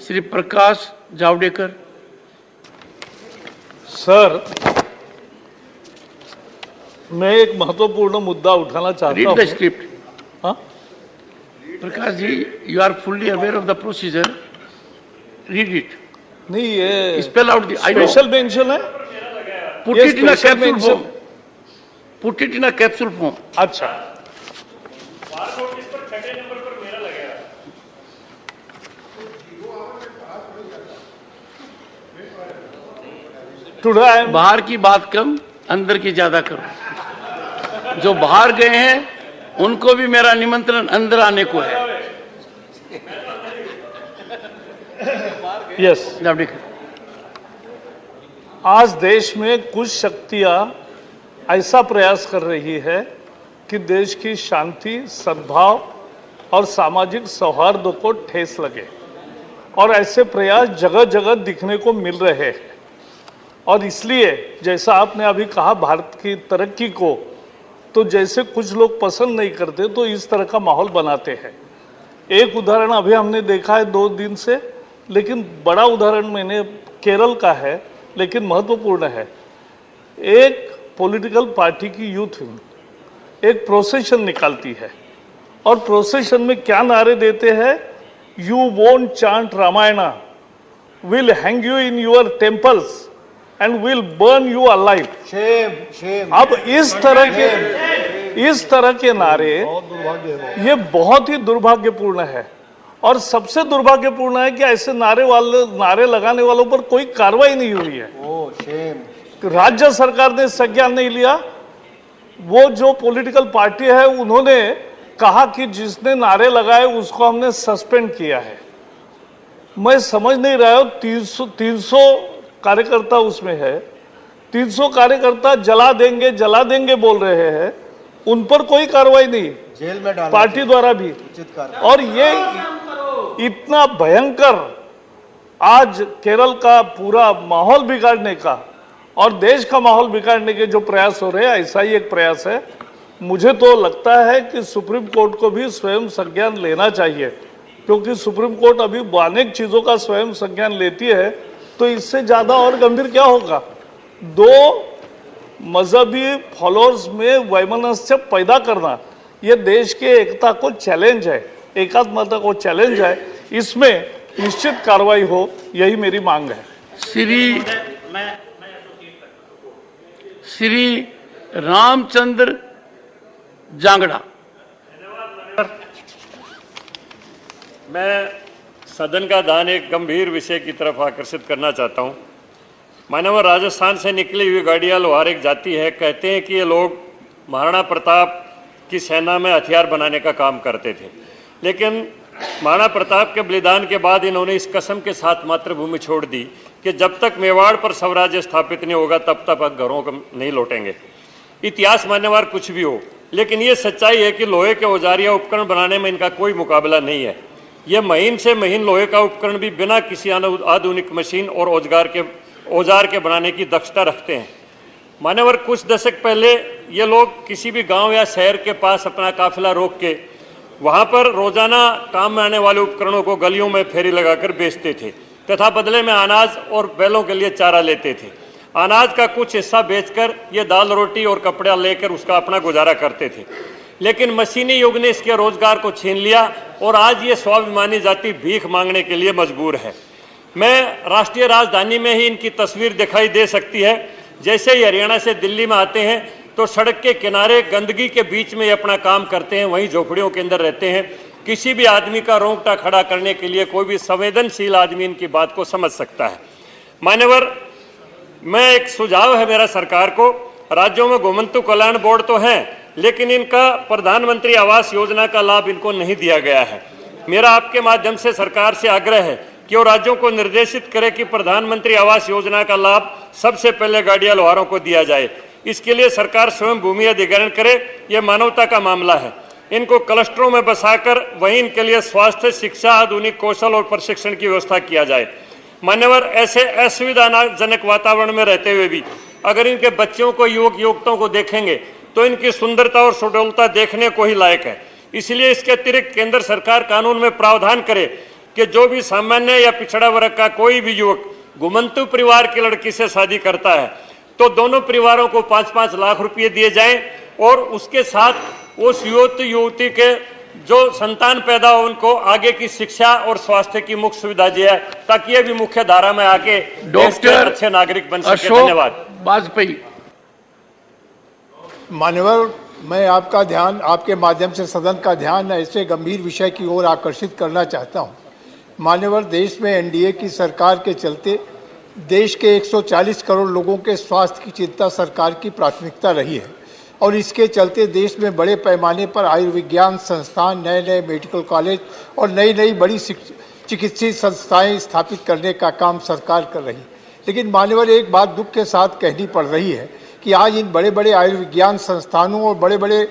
Shri Prakash Javadekar. Sir, मैं एक महत्वपूर्ण मुद्दा उठाना चाहता रीड द हूँ। स्क्रिप्ट। हाँ? Prakash ji, you are fully aware of the procedure, read it. नहीं, ये spell out the special mention है। पुट ये it in a special capsule mention- form, put it in a capsule form. अच्छा, today I am बाहर की बात कम, अंदर की ज्यादा करो। जो बाहर गए हैं उनको भी मेरा निमंत्रण अंदर आने को है। यस। जावड़ेकर। आज देश में कुछ शक्तियां ऐसा प्रयास कर रही है कि देश की शांति, सद्भाव और सामाजिक सौहार्द को ठेस लगे, और ऐसे प्रयास जगह जगह दिखने को मिल रहे हैं। और इसलिए जैसा आपने अभी कहा, भारत की तरक्की को तो जैसे कुछ लोग पसंद नहीं करते तो इस तरह का माहौल बनाते हैं। एक उदाहरण अभी हमने देखा है 2 दिन से, लेकिन बड़ा उदाहरण मैंने केरल का है, लेकिन महत्वपूर्ण है। एक पॉलिटिकल पार्टी की यूथ विंग एक प्रोसेशन निकालती है, और प्रोसेशन में क्या नारे देते हैं? You won't chant Ramayana, will hang you in your temples and will burn you alive. Shame. अब इस तरह के नारे, ये बहुत ही दुर्भाग्यपूर्ण है। और सबसे दुर्भाग्यपूर्ण है कि ऐसे नारे लगाने वालों पर कोई कार्रवाई नहीं हुई है। ओ शेम। राज्य सरकार ने संज्ञान नहीं लिया। वो जो पॉलिटिकल पार्टी है उन्होंने कहा कि जिसने नारे लगाए उसको हमने सस्पेंड किया है। मैं समझ नहीं रहा हूं, 300 कार्यकर्ता उसमें है, 300 कार्यकर्ता जला देंगे बोल रहे हैं, उन पर कोई कार्रवाई नहीं, जेल में डाला पार्टी द्वारा भी। उचित कार्रवाई। और ये इतना भयंकर आज केरल का पूरा माहौल बिगाड़ने का और देश का माहौल बिगाड़ने के जो प्रयास हो रहे हैं, ऐसा ही एक प्रयास है। मुझे तो लगता है कि सुप्रीम कोर्ट को भी स्वयं संज्ञान लेना चाहिए, क्योंकि सुप्रीम कोर्ट अभी अनेक चीजों का स्वयं संज्ञान लेती है, तो इससे ज्यादा और गंभीर क्या होगा? 2 मजहबी फॉलोअर्स में वैमनस्य पैदा करना, यह देश के एकता को चैलेंज है, एकात्मता को चैलेंज है। इसमें निश्चित कार्रवाई हो, यही मेरी मांग है। श्री रामचंद्र जांगड़ा। मैं सदन का ध्यान एक गंभीर विषय की तरफ आकर्षित करना चाहता हूं। मानव राजस्थान से निकली हुई गाड़ियां लोहार एक जाति है। कहते हैं कि ये लोग महाराणा प्रताप की सेना में हथियार बनाने का काम करते थे, लेकिन महाराणा प्रताप के बलिदान के बाद इन्होंने इस कसम के साथ मातृभूमि छोड़ दी कि जब तक मेवाड़ पर स्वराज्य स्थापित नहीं होगा तब तक घरों को नहीं लौटेंगे। इतिहास मान्यवर कुछ भी हो, लेकिन ये सच्चाई है कि लोहे के औजार या उपकरण बनाने में इनका कोई मुकाबला नहीं है। ये महीन से महीन लोहे का उपकरण भी बिना किसी आधुनिक मशीन और औजार के बनाने की दक्षता रखते हैं। मान्यवर, कुछ दशक पहले ये लोग किसी भी गांव या शहर के पास अपना काफिला रोक के वहां पर रोजाना काम में आने वाले उपकरणों को गलियों में फेरी लगाकर बेचते थे तथा बदले में अनाज और बैलों के लिए चारा लेते थे। अनाज का कुछ हिस्सा बेचकर ये दाल रोटी और कपड़ा लेकर उसका अपना गुजारा करते थे, लेकिन मशीनी युग ने इसके रोजगार को छीन लिया और आज ये स्वाभिमानी जाति भीख मांगने के लिए मजबूर है। मैं राष्ट्रीय राजधानी में ही इनकी तस्वीर दिखाई दे सकती है। जैसे ही हरियाणा से दिल्ली में आते हैं तो सड़क के किनारे गंदगी के बीच में ये अपना काम करते हैं, वहीं झोपड़ियों के अंदर रहते हैं। किसी भी आदमी का रोंगटा खड़ा करने के लिए कोई भी संवेदनशील आदमी इनकी बात को समझ सकता है। मान्यवर, मैं एक सुझाव है मेरा सरकार को, राज्यों में घुमंतु कल्याण बोर्ड तो हैं, लेकिन इनका प्रधानमंत्री आवास योजना का लाभ इनको नहीं दिया गया है। मेरा आपके माध्यम से सरकार से आग्रह है कि वो राज्यों को निर्देशित करे कि प्रधानमंत्री आवास योजना का लाभ सबसे पहले गाड़िया लोहारों को दिया जाए। इसके लिए सरकार स्वयं भूमि अधिग्रहण करे, यह मानवता का मामला है। इनको क्लस्टरों में बसाकर वहीं इनके लिए स्वास्थ्य, शिक्षा, आधुनिक कौशल और प्रशिक्षण की व्यवस्था किया जाए। मान्यवर, ऐसे असुविधाजनक वातावरण में रहते हुए भी अगर इनके बच्चों को, युवक युवकों को देखेंगे तो इनकी सुंदरता और सुडौलता देखने को ही लायक है। इसलिए इसके अतिरिक्त केंद्र सरकार कानून में प्रावधान करे कि जो भी सामान्य या पिछड़ा वर्ग का कोई भी युवक घुमंतु परिवार की लड़की से शादी करता है तो दोनों परिवारों को 5-5 लाख रुपए दिए जाएं और उसके साथ उस युवती के जो संतान पैदा हो उनको आगे की शिक्षा और स्वास्थ्य की मुख्य सुविधा दी है ताकि ये भी मुख्य धारा में आके देश के अच्छे नागरिक बन सके। धन्यवाद। वाजपेयी। मान्यवर, मैं आपका ध्यान, आपके माध्यम से सदन का ध्यान ऐसे गंभीर विषय की ओर आकर्षित करना चाहता हूं। मान्यवर, देश में एनडीए की सरकार के चलते देश के 140 करोड़ लोगों के स्वास्थ्य की चिंता सरकार की प्राथमिकता रही है और इसके चलते देश में बड़े पैमाने पर आयुर्विज्ञान संस्थान, नए नए मेडिकल कॉलेज और नई नई बड़ी चिकित्सीय संस्थाएं स्थापित करने का काम सरकार कर रही है। लेकिन मान्यवर, एक बात दुख के साथ कहनी पड़ रही है कि आज इन बड़े बड़े आयुर्विज्ञान संस्थानों और बड़े बड़े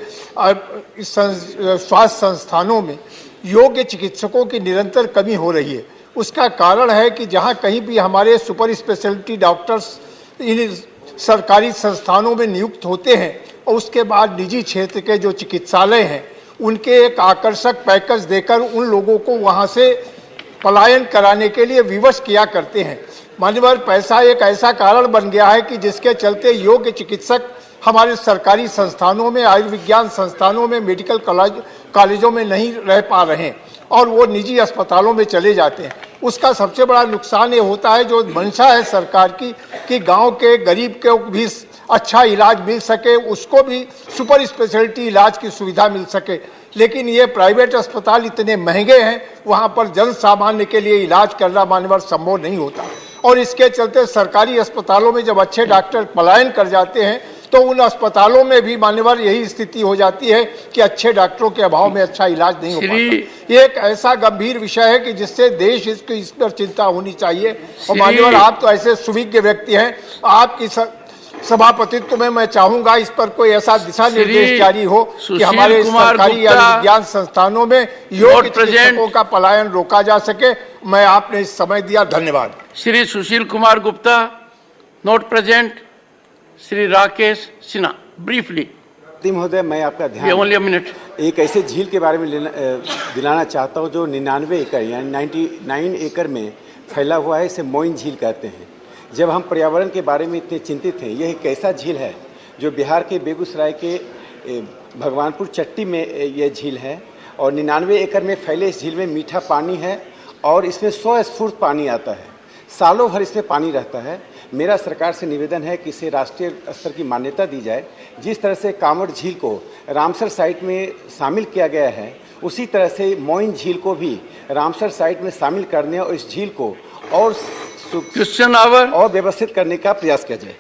स्वास्थ्य संस्थानों में योग्य चिकित्सकों की निरंतर कमी हो रही है। उसका कारण है कि जहां कहीं भी हमारे सुपर स्पेशलिटी डॉक्टर्स इन सरकारी संस्थानों में नियुक्त होते हैं और उसके बाद निजी क्षेत्र के जो चिकित्सालय हैं उनके एक आकर्षक पैकेज देकर उन लोगों को वहां से पलायन कराने के लिए विवश किया करते हैं। मान्यवर, पैसा एक ऐसा कारण बन गया है कि जिसके चलते योग्य चिकित्सक हमारे सरकारी संस्थानों में, आयुर्विज्ञान संस्थानों में, मेडिकल कॉलेजों में नहीं रह पा रहे हैं और वो निजी अस्पतालों में चले जाते हैं। उसका सबसे बड़ा नुकसान ये होता है, जो मंशा है सरकार की कि गांव के गरीब को भी अच्छा इलाज मिल सके, उसको भी सुपर स्पेशलिटी इलाज की सुविधा मिल सके। लेकिन ये प्राइवेट अस्पताल इतने महंगे हैं, वहाँ पर जन सामान्य के लिए इलाज करना मान्यवर संभव नहीं होता और इसके चलते सरकारी अस्पतालों में जब अच्छे डॉक्टर पलायन कर जाते हैं तो उन अस्पतालों में भी मान्यवर यही स्थिति हो जाती है कि अच्छे डॉक्टरों के अभाव में अच्छा इलाज नहीं हो पाता। ये एक ऐसा गंभीर विषय है कि जिससे देश इसकी इस पर चिंता होनी चाहिए। और मान्यवर, आप तो ऐसे सुविज्ञ व्यक्ति हैं, आपकी सभापतित्व में मैं चाहूंगा इस पर कोई ऐसा दिशा निर्देश जारी हो कि हमारे सरकारी या विज्ञान संस्थानों में योग्य चिकित्सकों का पलायन रोका जा सके। मैं आपने इस समय दिया, धन्यवाद। Shri Sushil Kumar Gupta, not present. Shri Rakesh Sinha, briefly. महोदय, मैं आपका ध्यान ओनली अ मिनट एक ऐसे झील के बारे में दिलाना चाहता हूं जो 99 एकड़ यानी 99 एकड़ में फैला हुआ है। इसे मोइन झील कहते हैं। जब हम पर्यावरण के बारे में इतने चिंतित हैं, यह एक ऐसा झील है जो बिहार के बेगूसराय के भगवानपुर चट्टी में यह झील है और 99 एकड़ में फैले इस झील में मीठा पानी है और इसमें 100 स्फूर्त पानी आता है। सालों भर इसमें पानी रहता है। मेरा सरकार से निवेदन है कि इसे राष्ट्रीय स्तर की मान्यता दी जाए। जिस तरह से कांवड़ झील को रामसर साइट में शामिल किया गया है, उसी तरह से मोइन झील को भी रामसर साइट में शामिल करने और इस झील को और क्वेश्चन आवर और व्यवस्थित करने का प्रयास किया जाए।